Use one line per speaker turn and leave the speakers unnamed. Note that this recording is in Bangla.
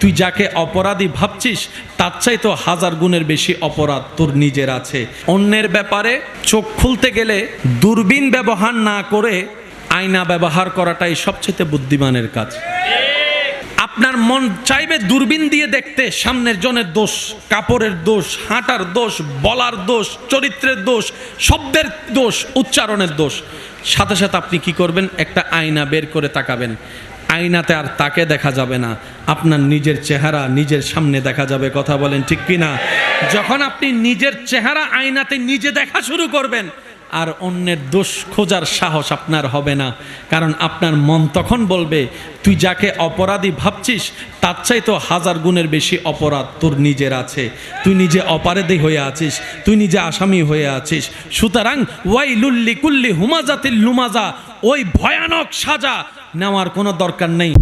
তুই যাকে অপরাধী ভাবছিস তার চাইতে হাজার গুণের বেশি অপরাধ তোর নিজের আছে। অন্যের ব্যাপারে চোখ খুলতে গেলে দূরবীন ব্যবহার না করে আয়না ব্যবহার করাটাই সবচেয়ে বুদ্ধিমানের কাজ। আপনার মন চাইবে দূরবীন দিয়ে দেখতে সামনের জনের দোষ, কাপড়ের দোষ, হাঁটার দোষ, বলার দোষ, চরিত্রের দোষ, শব্দের দোষ, উচ্চারণের দোষ। সাথে সাথে আপনি কি করবেন? একটা আয়না বের করে তাকাবেন। আয়নাতে আর তাকে দেখা যাবে না, আপনার নিজের চেহারা নিজের সামনে দেখা যাবে। কথা বলেন ঠিক কিনা? যখন আপনি নিজের চেহারা আয়নাতে নিজে দেখা শুরু করবেন, আর অন্যের দোষ খোঁজার সাহস আপনার হবে না। কারণ আপনার মন তখন বলবে তুই যাকে অপরাধী ভাবছিস তার চাইতে হাজার গুণের বেশি অপরাধ তোর নিজের আছে। তুই নিজে অপরাধী হয়ে আছিস, তুই নিজে আসামি হয়ে আছিস। সুতরাং ওয়াইলুল লিকুল্লি হুমাজাতিল লুমাজা, ওই ভয়ানক সাজা নেওয়ার কোনো দরকার নেই।